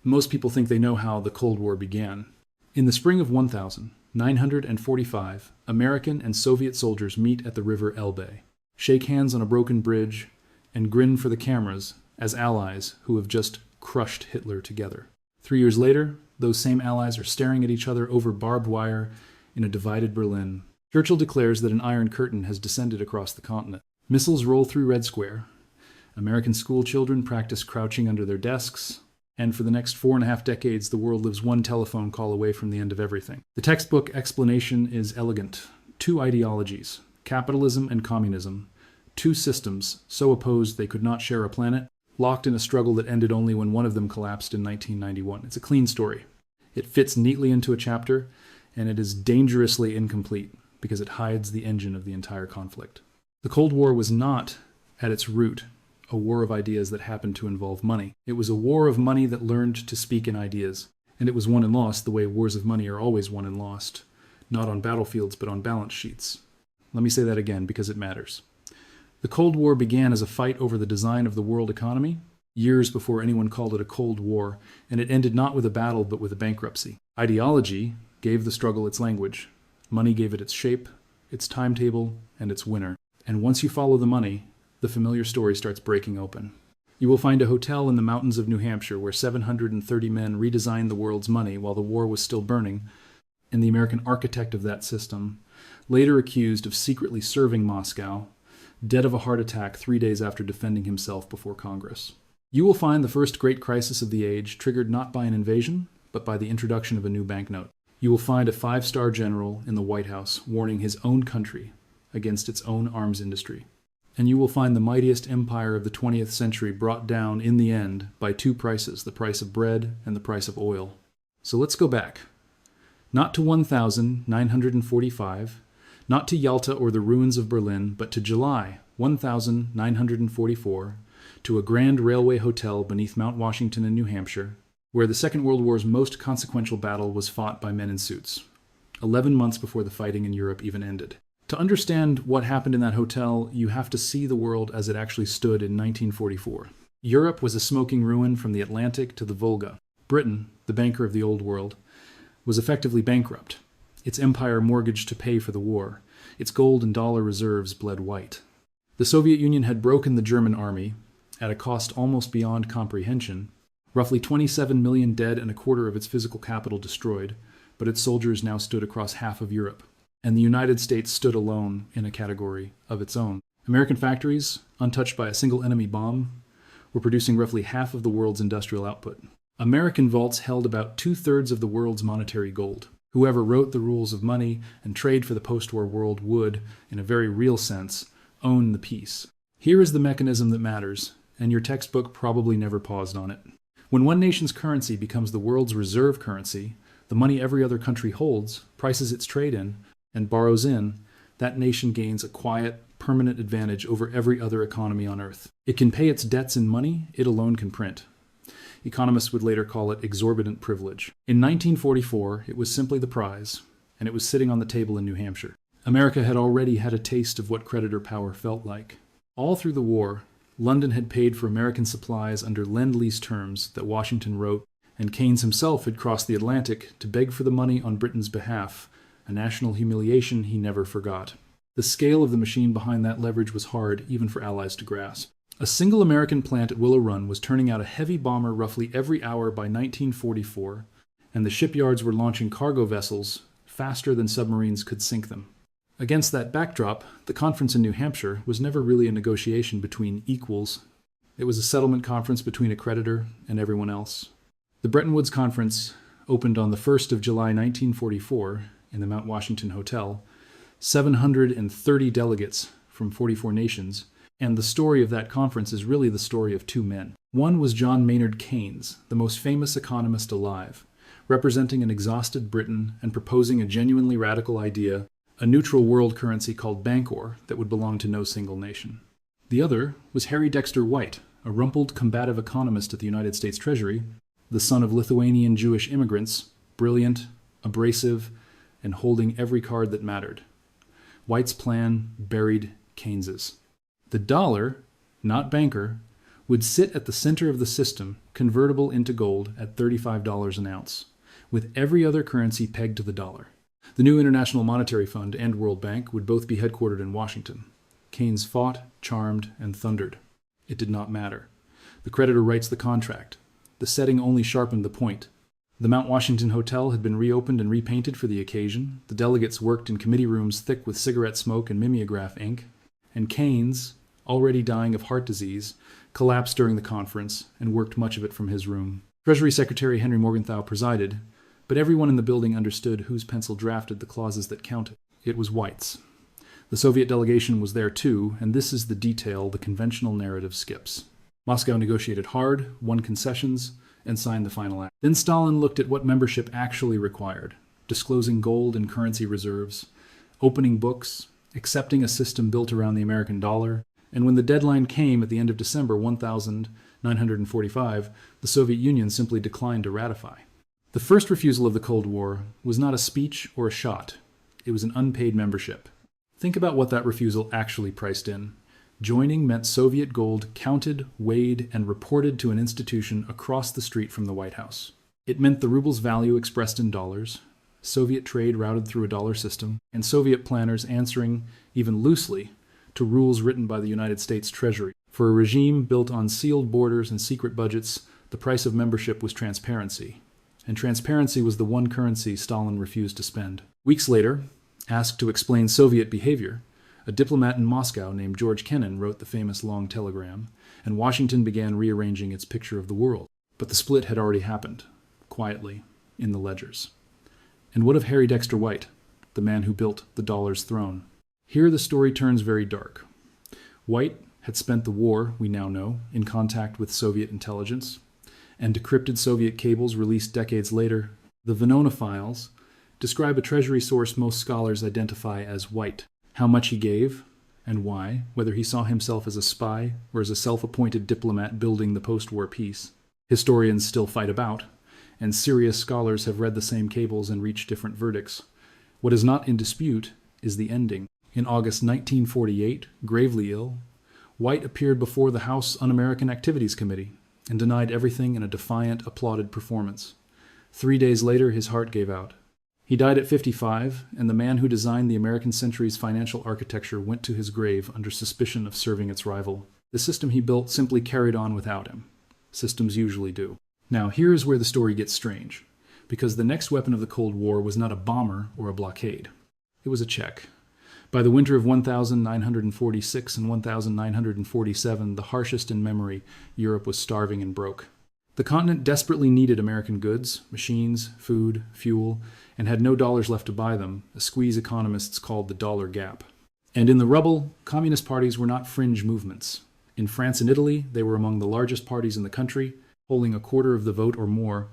Most people think they know how the Cold War began. In the spring of 1945, American and Soviet soldiers meet at the river Elbe, shake hands on a broken bridge, and grin for the cameras as allies who have just crushed Hitler together. 3 years later, those same allies are staring at each other over barbed wire in a divided Berlin. Churchill declares that an iron curtain has descended across the continent. Missiles roll through Red Square. American school children practice crouching under their desks. And for the next 4.5 decades, the world lives one telephone call away from the end of everything. The textbook explanation is elegant. Two ideologies, capitalism and communism. Two systems, so opposed they could not share a planet, locked in a struggle that ended only when one of them collapsed in 1991. It's a clean story. It fits neatly into a chapter, and it is dangerously incomplete because it hides the engine of the entire conflict. The Cold War was not, at its root, a war of ideas that happened to involve money. It was a war of money that learned to speak in ideas, and it was won and lost the way wars of money are always won and lost, not on battlefields but on balance sheets. Let me say that again because it matters. The Cold War began as a fight over the design of the world economy, years before anyone called it a Cold War, and it ended not with a battle but with a bankruptcy. Ideology gave the struggle its language. Money gave it its shape, its timetable, and its winner. And once you follow the money, the familiar story starts breaking open. You will find a hotel in the mountains of New Hampshire where 730 men redesigned the world's money while the war was still burning, and the American architect of that system, later accused of secretly serving Moscow, dead of a heart attack 3 days after defending himself before Congress. You will find the first great crisis of the age triggered not by an invasion, but by the introduction of a new banknote. You will find a 5-star general in the White House warning his own country against its own arms industry. And you will find the mightiest empire of the 20th century brought down in the end by two prices, the price of bread and the price of oil. So let's go back. Not to 1945, not to Yalta or the ruins of Berlin, but to July 1944, to a grand railway hotel beneath Mount Washington in New Hampshire, where the Second World War's most consequential battle was fought by men in suits, 11 months before the fighting in Europe even ended. To understand what happened in that hotel, you have to see the world as it actually stood in 1944. Europe was a smoking ruin from the Atlantic to the Volga. Britain, the banker of the old world, was effectively bankrupt. Its empire mortgaged to pay for the war. Its gold and dollar reserves bled white. The Soviet Union had broken the German army, at a cost almost beyond comprehension, roughly 27 million dead and a quarter of its physical capital destroyed, but its soldiers now stood across half of Europe. And the United States stood alone in a category of its own. American factories, untouched by a single enemy bomb, were producing roughly half of the world's industrial output. American vaults held about 2/3 of the world's monetary gold. Whoever wrote the rules of money and trade for the post-war world would, in a very real sense, own the piece. Here is the mechanism that matters, and your textbook probably never paused on it. When one nation's currency becomes the world's reserve currency, the money every other country holds, prices its trade in, and borrows in, that nation gains a quiet, permanent advantage over every other economy on Earth. It can pay its debts in money it alone can print. Economists would later call it exorbitant privilege. In 1944, it was simply the prize, and it was sitting on the table in New Hampshire. America had already had a taste of what creditor power felt like. All through the war, London had paid for American supplies under Lend-Lease terms that Washington wrote, and Keynes himself had crossed the Atlantic to beg for the money on Britain's behalf, a national humiliation he never forgot. The scale of the machine behind that leverage was hard even for allies to grasp. A single American plant at Willow Run was turning out a heavy bomber roughly every hour by 1944, and the shipyards were launching cargo vessels faster than submarines could sink them. Against that backdrop, the conference in New Hampshire was never really a negotiation between equals. It was a settlement conference between a creditor and everyone else. The Bretton Woods Conference opened on the 1st of July 1944 in the Mount Washington Hotel, 730 delegates from 44 nations, and the story of that conference is really the story of two men. One was John Maynard Keynes, the most famous economist alive, representing an exhausted Britain and proposing a genuinely radical idea, a neutral world currency called Bankor that would belong to no single nation. The other was Harry Dexter White, a rumpled combative economist at the United States Treasury, the son of Lithuanian Jewish immigrants, brilliant, abrasive, and holding every card that mattered. White's plan buried Keynes's. The dollar, not banker, would sit at the center of the system, convertible into gold at $35 an ounce, with every other currency pegged to the dollar. The new International Monetary Fund and World Bank would both be headquartered in Washington. Keynes fought, charmed, and thundered. It did not matter. The creditor writes the contract. The setting only sharpened the point. The Mount Washington Hotel had been reopened and repainted for the occasion. The delegates worked in committee rooms thick with cigarette smoke and mimeograph ink. And Keynes, already dying of heart disease, collapsed during the conference and worked much of it from his room. Treasury Secretary Henry Morgenthau presided, but everyone in the building understood whose pencil drafted the clauses that counted. It was White's. The Soviet delegation was there too, and this is the detail the conventional narrative skips. Moscow negotiated hard, won concessions, and signed the final act. Then Stalin looked at what membership actually required, disclosing gold and currency reserves, opening books, accepting a system built around the American dollar, and when the deadline came at the end of December 1945, the Soviet Union simply declined to ratify. The first refusal of the Cold War was not a speech or a shot. It was an unpaid membership. Think about what that refusal actually priced in. Joining meant Soviet gold counted, weighed, and reported to an institution across the street from the White House. It meant the ruble's value expressed in dollars, Soviet trade routed through a dollar system, and Soviet planners answering, even loosely, to rules written by the United States Treasury. For a regime built on sealed borders and secret budgets, the price of membership was transparency. And transparency was the one currency Stalin refused to spend. Weeks later, asked to explain Soviet behavior, a diplomat in Moscow named George Kennan wrote the famous long telegram, and Washington began rearranging its picture of the world. But the split had already happened, quietly, in the ledgers. And what of Harry Dexter White, the man who built the dollar's throne? Here the story turns very dark. White had spent the war, we now know, in contact with Soviet intelligence, and decrypted Soviet cables released decades later, the Venona files, describe a treasury source most scholars identify as White. How much he gave, and why, whether he saw himself as a spy or as a self-appointed diplomat building the post-war peace. Historians still fight about, and serious scholars have read the same cables and reached different verdicts. What is not in dispute is the ending. In August 1948, gravely ill, White appeared before the House Un-American Activities Committee and denied everything in a defiant, applauded performance. 3 days later, his heart gave out. He died at 55, and the man who designed the American century's financial architecture went to his grave under suspicion of serving its rival. The system he built simply carried on without him. Systems usually do. Now, here is where the story gets strange, because the next weapon of the Cold War was not a bomber or a blockade. It was a check. By the winter of 1946 and 1947, the harshest in memory, Europe was starving and broke. The continent desperately needed American goods, machines, food, fuel, and had no dollars left to buy them, a squeeze economists called the dollar gap. And in the rubble, communist parties were not fringe movements. In France and Italy, they were among the largest parties in the country, holding a quarter of the vote or more,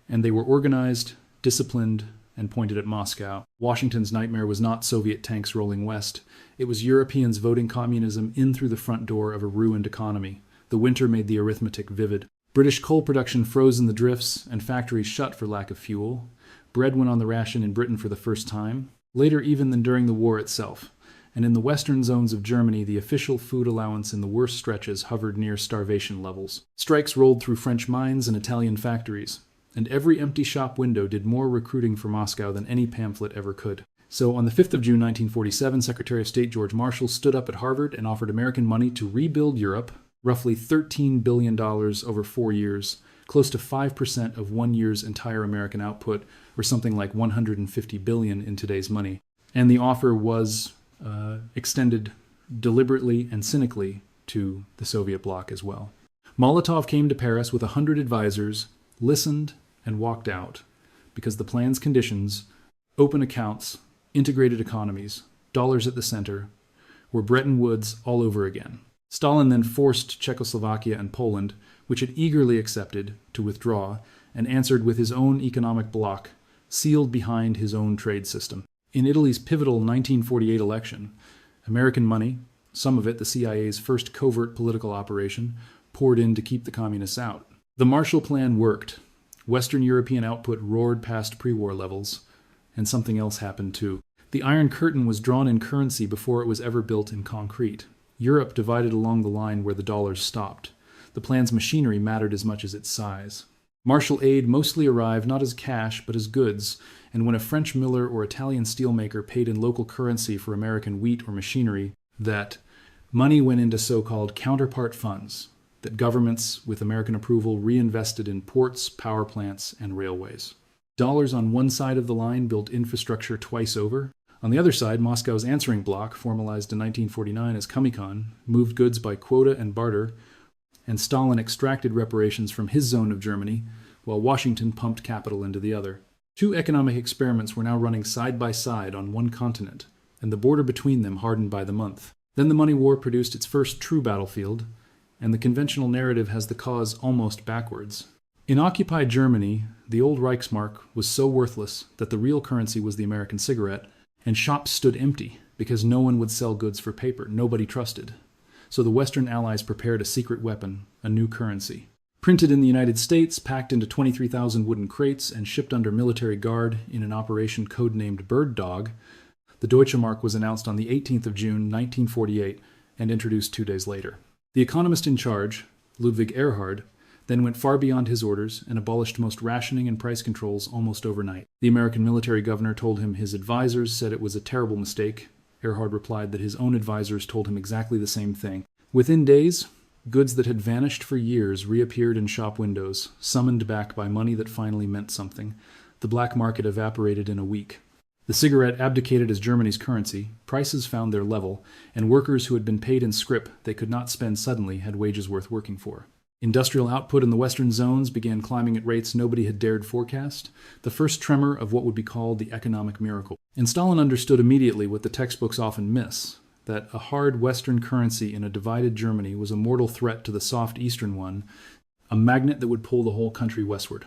and they were organized, disciplined, and pointed at Moscow. Washington's nightmare was not Soviet tanks rolling west. It was Europeans voting communism in through the front door of a ruined economy. The winter made the arithmetic vivid. British coal production froze in the drifts, and factories shut for lack of fuel. Bread went on the ration in Britain for the first time, later even than during the war itself. And in the western zones of Germany, the official food allowance in the worst stretches hovered near starvation levels. Strikes rolled through French mines and Italian factories, and every empty shop window did more recruiting for Moscow than any pamphlet ever could. So on the 5th of June 1947, Secretary of State George Marshall stood up at Harvard and offered American money to rebuild Europe, roughly $13 billion over 4 years, close to 5% of 1 year's entire American output, or something like $150 billion in today's money. And the offer was extended deliberately and cynically to the Soviet bloc as well. Molotov came to Paris with 100 advisors, listened, and walked out, because the plan's conditions, open accounts, integrated economies, dollars at the center, were Bretton Woods all over again. Stalin then forced Czechoslovakia and Poland, which had eagerly accepted, to withdraw, and answered with his own economic bloc, sealed behind his own trade system. In Italy's pivotal 1948 election, American money, some of it the CIA's first covert political operation, poured in to keep the communists out. The Marshall Plan worked. Western European output roared past pre-war levels, and something else happened too. The Iron Curtain was drawn in currency before it was ever built in concrete. Europe divided along the line where the dollars stopped. The plan's machinery mattered as much as its size. Martial aid mostly arrived not as cash but as goods, and when a French miller or Italian steelmaker paid in local currency for American wheat or machinery, that money went into so-called counterpart funds that governments, with American approval, reinvested in ports, power plants, and railways. Dollars on one side of the line built infrastructure twice over. On the other side, Moscow's answering bloc, formalized in 1949 as Comecon, moved goods by quota and barter, and Stalin extracted reparations from his zone of Germany, while Washington pumped capital into the other. Two economic experiments were now running side by side on one continent, and the border between them hardened by the month. Then the money war produced its first true battlefield, and the conventional narrative has the cause almost backwards. In occupied Germany, the old Reichsmark was so worthless that the real currency was the American cigarette, and shops stood empty because no one would sell goods for paper. Nobody trusted. So the Western Allies prepared a secret weapon, a new currency. Printed in the United States, packed into 23,000 wooden crates, and shipped under military guard in an operation codenamed Bird Dog, the Deutsche Mark was announced on the 18th of June, 1948, and introduced 2 days later. The economist in charge, Ludwig Erhard, then went far beyond his orders and abolished most rationing and price controls almost overnight. The American military governor told him his advisors said it was a terrible mistake. Erhard replied that his own advisors told him exactly the same thing. Within days, goods that had vanished for years reappeared in shop windows, summoned back by money that finally meant something. The black market evaporated in a week. The cigarette abdicated as Germany's currency, prices found their level, and workers who had been paid in scrip they could not spend suddenly had wages worth working for. Industrial output in the western zones began climbing at rates nobody had dared forecast, the first tremor of what would be called the economic miracle. And Stalin understood immediately what the textbooks often miss, that a hard western currency in a divided Germany was a mortal threat to the soft eastern one, a magnet that would pull the whole country westward.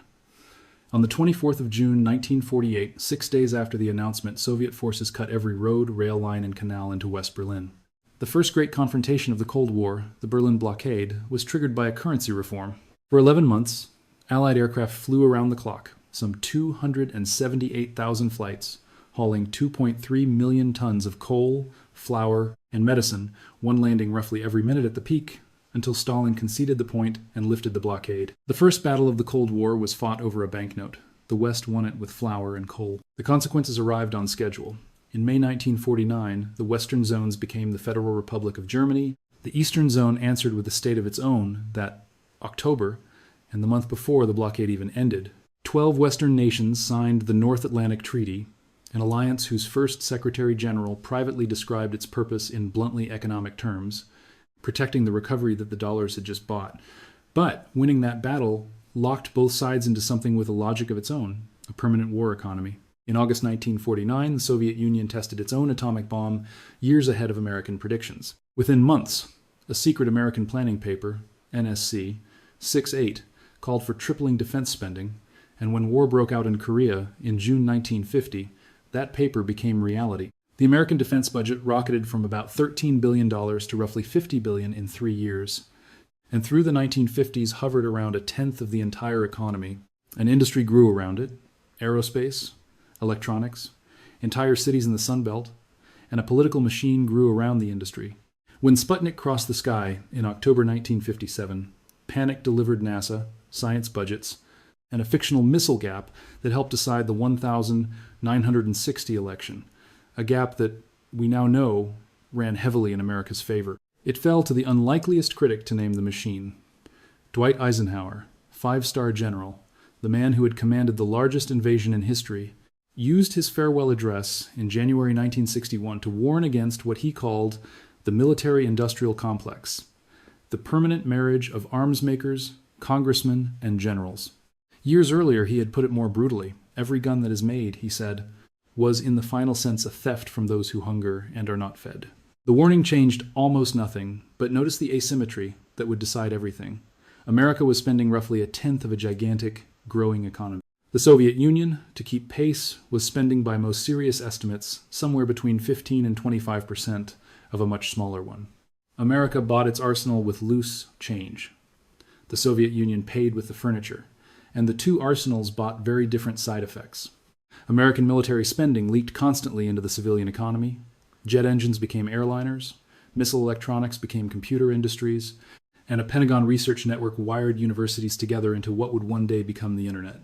On the 24th of June, 1948, 6 days after the announcement, Soviet forces cut every road, rail line, and canal into West Berlin. The first great confrontation of the Cold War, the Berlin blockade, was triggered by a currency reform. For 11 months, Allied aircraft flew around the clock, some 278,000 flights, hauling 2.3 million tons of coal, flour, and medicine, one landing roughly every minute at the peak, until Stalin conceded the point and lifted the blockade. The first battle of the Cold War was fought over a banknote. The West won it with flour and coal. The consequences arrived on schedule. In May 1949, the Western zones became the Federal Republic of Germany. The Eastern zone answered with a state of its own that October, and the month before the blockade even ended. 12 Western nations signed the North Atlantic Treaty, an alliance whose first Secretary General privately described its purpose in bluntly economic terms, protecting the recovery that the dollars had just bought. But winning that battle locked both sides into something with a logic of its own, a permanent war economy. In August 1949, the Soviet Union tested its own atomic bomb years ahead of American predictions. Within months, a secret American planning paper, NSC 6-8, called for tripling defense spending, and when war broke out in Korea in June 1950, that paper became reality. The American defense budget rocketed from about $13 billion to roughly $50 billion in 3 years, and through the 1950s hovered around a tenth of the entire economy. An industry grew around it, aerospace, electronics, entire cities in the Sun Belt, and a political machine grew around the industry. When Sputnik crossed the sky in October 1957, panic delivered NASA, science budgets, and a fictional missile gap that helped decide the 1960 election, a gap that we now know ran heavily in America's favor. It fell to the unlikeliest critic to name the machine. Dwight Eisenhower, 5-star general, the man who had commanded the largest invasion in history, used his farewell address in January 1961 to warn against what he called the military-industrial complex, the permanent marriage of arms makers, congressmen, and generals. Years earlier, he had put it more brutally. Every gun that is made, he said, was in the final sense a theft from those who hunger and are not fed. The warning changed almost nothing, but notice the asymmetry that would decide everything. America was spending roughly a tenth of a gigantic, growing economy. The Soviet Union, to keep pace, was spending by most serious estimates somewhere between 15 and 25% of a much smaller one. America bought its arsenal with loose change. The Soviet Union paid with the furniture, and the two arsenals bought very different side effects. American military spending leaked constantly into the civilian economy. Jet engines became airliners, missile electronics became computer industries, and a Pentagon research network wired universities together into what would one day become the internet.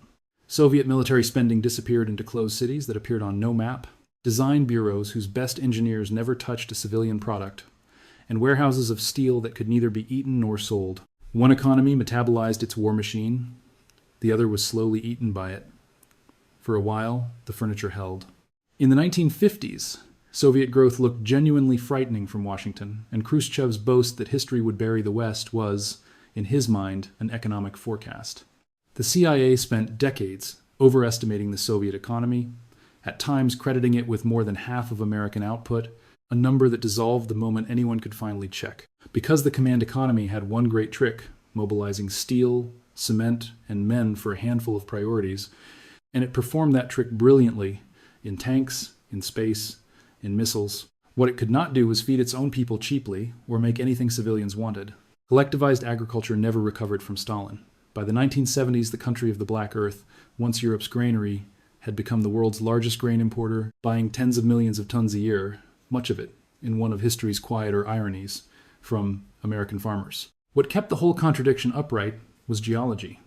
Soviet military spending disappeared into closed cities that appeared on no map, design bureaus whose best engineers never touched a civilian product, and warehouses of steel that could neither be eaten nor sold. One economy metabolized its war machine, the other was slowly eaten by it. For a while, the furniture held. In the 1950s, Soviet growth looked genuinely frightening from Washington, and Khrushchev's boast that history would bury the West was, in his mind, an economic forecast. The CIA spent decades overestimating the Soviet economy, at times crediting it with more than half of American output, a number that dissolved the moment anyone could finally check. Because the command economy had one great trick, mobilizing steel, cement, and men for a handful of priorities, and it performed that trick brilliantly in tanks, in space, in missiles. What it could not do was feed its own people cheaply or make anything civilians wanted. Collectivized agriculture never recovered from Stalin. By the 1970s, the country of the Black Earth, once Europe's granary, had become the world's largest grain importer, buying tens of millions of tons a year, much of it, in one of history's quieter ironies, from American farmers. What kept the whole contradiction upright was geology.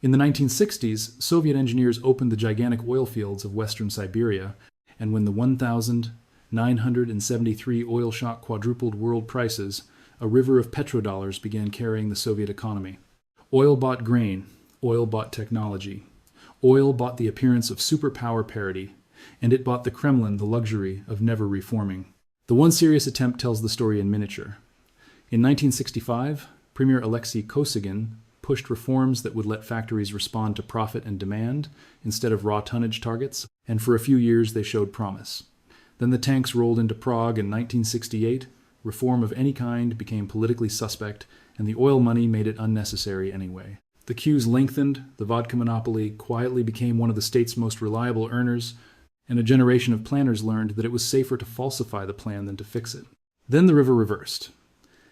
In the 1960s, Soviet engineers opened the gigantic oil fields of western Siberia, and when the 1,973 oil shock quadrupled world prices, a river of petrodollars began carrying the Soviet economy. Oil bought grain, oil bought technology. Oil bought the appearance of superpower parity, and it bought the Kremlin the luxury of never reforming. The one serious attempt tells the story in miniature. In 1965, Premier Alexei Kosygin pushed reforms that would let factories respond to profit and demand instead of raw tonnage targets, and for a few years they showed promise. Then the tanks rolled into Prague in 1968, reform of any kind became politically suspect, and the oil money made it unnecessary anyway. The queues lengthened, the vodka monopoly quietly became one of the state's most reliable earners, and a generation of planners learned that it was safer to falsify the plan than to fix it. Then the river reversed.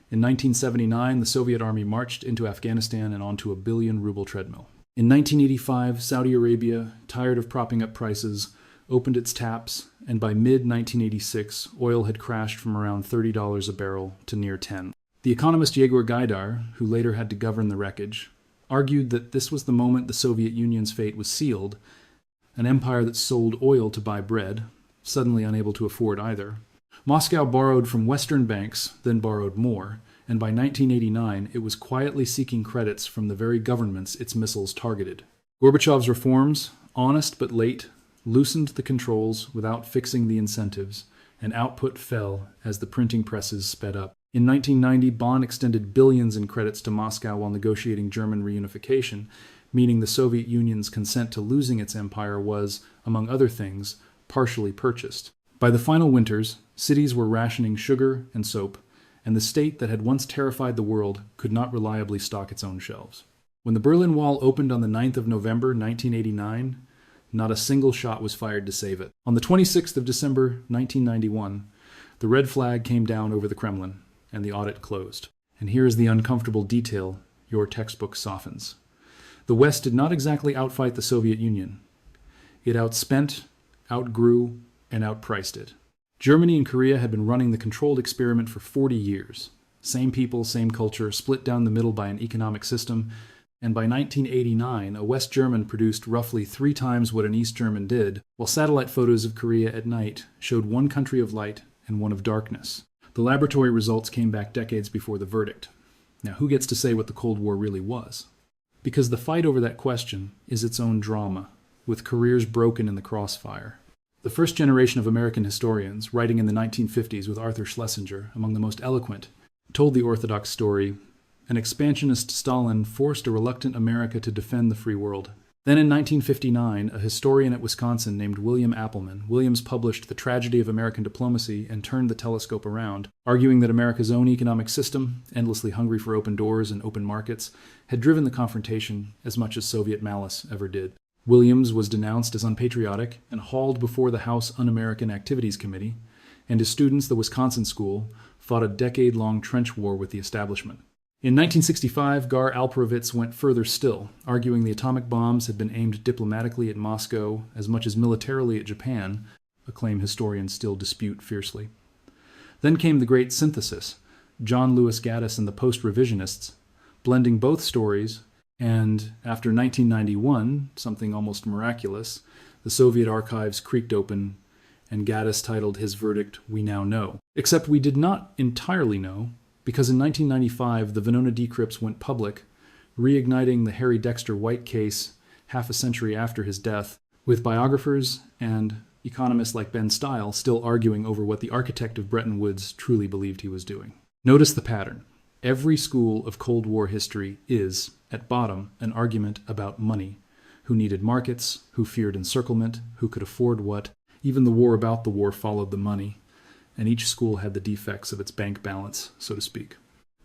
In 1979, the Soviet army marched into Afghanistan and onto a billion-ruble treadmill. In 1985, Saudi Arabia, tired of propping up prices, opened its taps, and by mid-1986, oil had crashed from around $30 a barrel to near $10. The economist Yegor Gaidar, who later had to govern the wreckage, argued that this was the moment the Soviet Union's fate was sealed, an empire that sold oil to buy bread, suddenly unable to afford either. Moscow borrowed from Western banks, then borrowed more, and by 1989 it was quietly seeking credits from the very governments its missiles targeted. Gorbachev's reforms, honest but late, loosened the controls without fixing the incentives, and output fell as the printing presses sped up. In 1990, Bonn extended billions in credits to Moscow while negotiating German reunification, meaning the Soviet Union's consent to losing its empire was, among other things, partially purchased. By the final winters, cities were rationing sugar and soap, and the state that had once terrified the world could not reliably stock its own shelves. When the Berlin Wall opened on the 9th of November 1989, not a single shot was fired to save it. On the 26th of December 1991, the red flag came down over the Kremlin, and the audit closed. And here is the uncomfortable detail your textbook softens. The West did not exactly outfight the Soviet Union. It outspent, outgrew, and outpriced it. Germany and Korea had been running the controlled experiment for 40 years. Same people, same culture, split down the middle by an economic system, and by 1989, a West German produced roughly 3 times what an East German did, while satellite photos of Korea at night showed one country of light and one of darkness. The laboratory results came back decades before the verdict. Now, who gets to say what the Cold War really was? Because the fight over that question is its own drama, with careers broken in the crossfire. The first generation of American historians, writing in the 1950s with Arthur Schlesinger, among the most eloquent, told the orthodox story: an expansionist Stalin forced a reluctant America to defend the free world. Then in 1959, a historian at Wisconsin named William Appleman, Williams published The Tragedy of American Diplomacy and turned the telescope around, arguing that America's own economic system, endlessly hungry for open doors and open markets, had driven the confrontation as much as Soviet malice ever did. Williams was denounced as unpatriotic and hauled before the House Un-American Activities Committee, and his students, the Wisconsin School, fought a decade-long trench war with the establishment. In 1965, Gar Alperovitz went further still, arguing the atomic bombs had been aimed diplomatically at Moscow as much as militarily at Japan, a claim historians still dispute fiercely. Then came the Great Synthesis, John Lewis Gaddis and the post-revisionists, blending both stories, and after 1991, something almost miraculous, the Soviet archives creaked open and Gaddis titled his verdict, "We Now Know." Except we did not entirely know, because in 1995 the Venona decrypts went public, reigniting the Harry Dexter White case half a century after his death, with biographers and economists like Ben Stile still arguing over what the architect of Bretton Woods truly believed he was doing. Notice the pattern. Every school of Cold War history is, at bottom, an argument about money. Who needed markets, who feared encirclement, who could afford what. Even the war about the war followed the money, and each school had the defects of its bank balance, so to speak.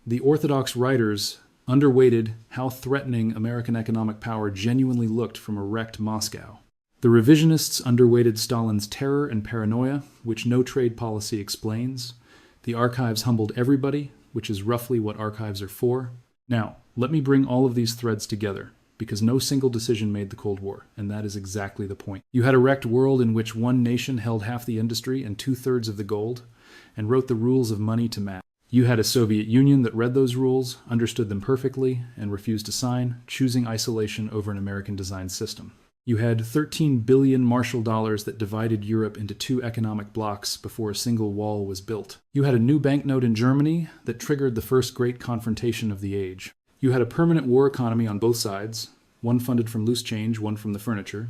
The orthodox writers underweighted how threatening American economic power genuinely looked from a wrecked Moscow. The revisionists underweighted Stalin's terror and paranoia, which no trade policy explains. The archives humbled everybody, which is roughly what archives are for. Now, let me bring all of these threads together, because no single decision made the Cold War, and that is exactly the point. You had a wrecked world in which one nation held half the industry and 2/3 of the gold, and wrote the rules of money to match. You had a Soviet Union that read those rules, understood them perfectly, and refused to sign, choosing isolation over an American-designed system. You had 13 billion Marshall dollars that divided Europe into two economic blocks before a single wall was built. You had a new banknote in Germany that triggered the first great confrontation of the age. You had a permanent war economy on both sides, one funded from loose change, one from the furniture.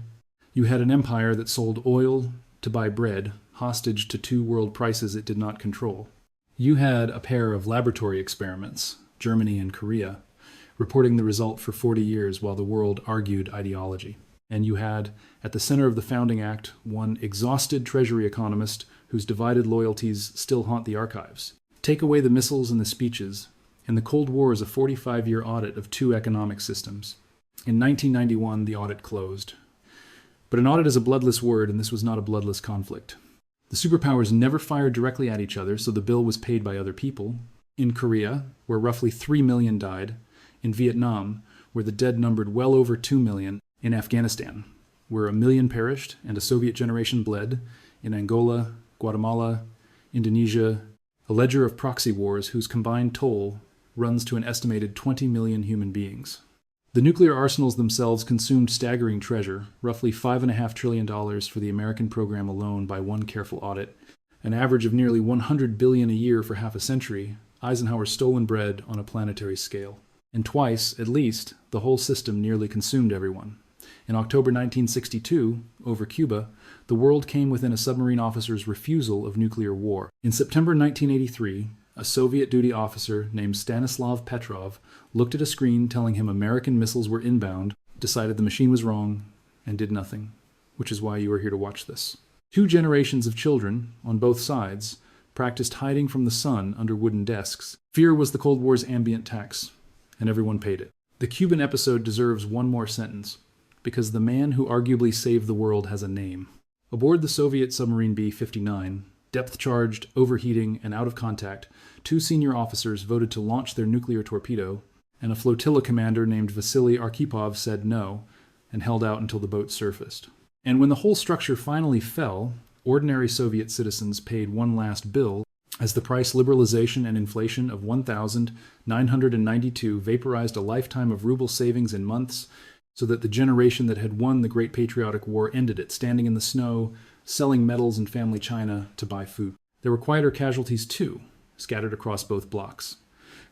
You had an empire that sold oil to buy bread, hostage to two world prices it did not control. You had a pair of laboratory experiments, Germany and Korea, reporting the result for 40 years while the world argued ideology. And you had, at the center of the Founding Act, one exhausted Treasury economist whose divided loyalties still haunt the archives. Take away the missiles and the speeches, and the Cold War is a 45-year audit of two economic systems. In 1991, the audit closed. But an audit is a bloodless word, and this was not a bloodless conflict. The superpowers never fired directly at each other, so the bill was paid by other people. In Korea, where roughly 3 million died. In Vietnam, where the dead numbered well over 2 million. In Afghanistan, where 1 million perished and a Soviet generation bled. In Angola, Guatemala, Indonesia, a ledger of proxy wars whose combined toll runs to an estimated 20 million human beings. The nuclear arsenals themselves consumed staggering treasure, roughly $5.5 trillion for the American program alone by one careful audit, an average of nearly $100 billion a year for half a century. Eisenhower's stolen bread on a planetary scale. And twice, at least, the whole system nearly consumed everyone. In October 1962, over Cuba, the world came within a submarine officer's refusal of nuclear war. In September 1983, a Soviet duty officer named Stanislav Petrov looked at a screen telling him American missiles were inbound, decided the machine was wrong, and did nothing, which is why you are here to watch this. 2 generations of children, on both sides, practiced hiding from the sun under wooden desks. Fear was the Cold War's ambient tax, and everyone paid it. The Cuban episode deserves one more sentence, because the man who arguably saved the world has a name. Aboard the Soviet submarine B-59, depth-charged, overheating, and out of contact, 2 senior officers voted to launch their nuclear torpedo, and a flotilla commander named Vasily Arkhipov said no, and held out until the boat surfaced. And when the whole structure finally fell, ordinary Soviet citizens paid one last bill, as the price liberalization and inflation of 1,992 vaporized a lifetime of ruble savings in months, so that the generation that had won the Great Patriotic War ended it, standing in the snow, selling medals and family china to buy food. There were quieter casualties too, scattered across both blocks.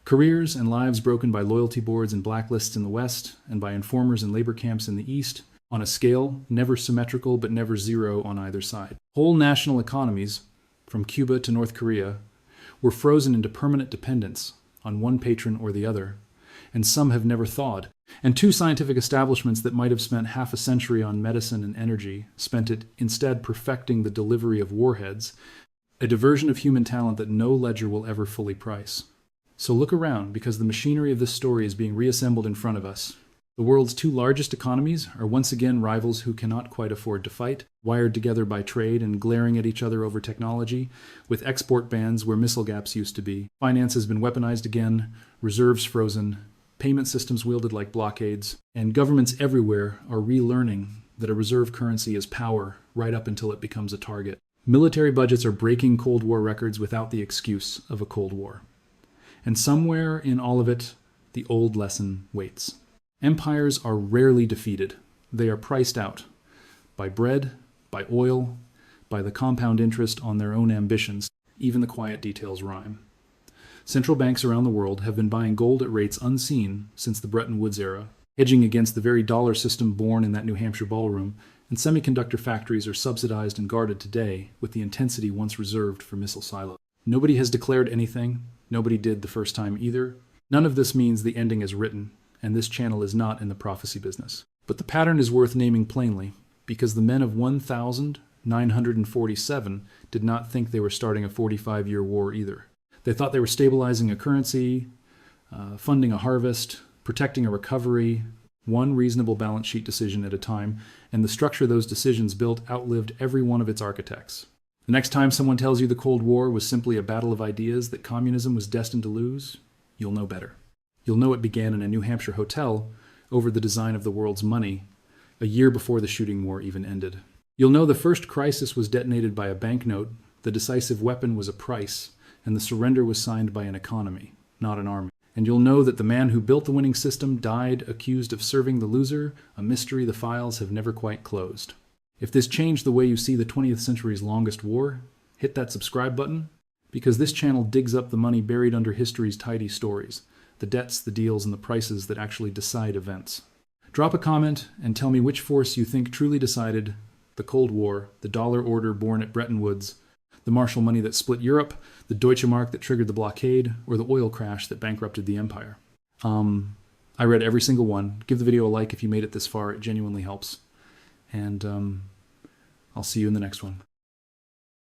Careers and lives broken by loyalty boards and blacklists in the West, and by informers in labor camps in the East, on a scale never symmetrical but never zero on either side. Whole national economies, from Cuba to North Korea, were frozen into permanent dependence on one patron or the other, and some have never thawed. And 2 scientific establishments that might have spent half a century on medicine and energy spent it instead perfecting the delivery of warheads, a diversion of human talent that no ledger will ever fully price. So look around, because the machinery of this story is being reassembled in front of us. The world's 2 largest economies are once again rivals who cannot quite afford to fight, wired together by trade and glaring at each other over technology, with export bans where missile gaps used to be. Finance has been weaponized again, reserves frozen, payment systems wielded like blockades, and governments everywhere are relearning that a reserve currency is power right up until it becomes a target. Military budgets are breaking Cold War records without the excuse of a Cold War. And somewhere in all of it, the old lesson waits. Empires are rarely defeated. They are priced out by bread, by oil, by the compound interest on their own ambitions. Even the quiet details rhyme. Central banks around the world have been buying gold at rates unseen since the Bretton Woods era, hedging against the very dollar system born in that New Hampshire ballroom, and semiconductor factories are subsidized and guarded today with the intensity once reserved for missile silos. Nobody has declared anything. Nobody did the first time either. None of this means the ending is written, and this channel is not in the prophecy business. But the pattern is worth naming plainly, because the men of 1947 did not think they were starting a 45-year war either. They thought they were stabilizing a currency, funding a harvest, protecting a recovery, one reasonable balance sheet decision at a time, and the structure those decisions built outlived every one of its architects. The next time someone tells you the Cold War was simply a battle of ideas that communism was destined to lose, you'll know better. You'll know it began in a New Hampshire hotel over the design of the world's money, a year before the shooting war even ended. You'll know the first crisis was detonated by a banknote, the decisive weapon was a price, and the surrender was signed by an economy, not an army. And you'll know that the man who built the winning system died accused of serving the loser, a mystery the files have never quite closed. If this changed the way you see the 20th century's longest war, hit that subscribe button, because this channel digs up the money buried under history's tidy stories, the debts, the deals, and the prices that actually decide events. Drop a comment and tell me which force you think truly decided the Cold War, the dollar order born at Bretton Woods, the Marshall money that split Europe, the Deutsche Mark that triggered the blockade, or the oil crash that bankrupted the empire. I read every single one. Give the video a like if you made it this far. It genuinely helps. And I'll see you in the next one.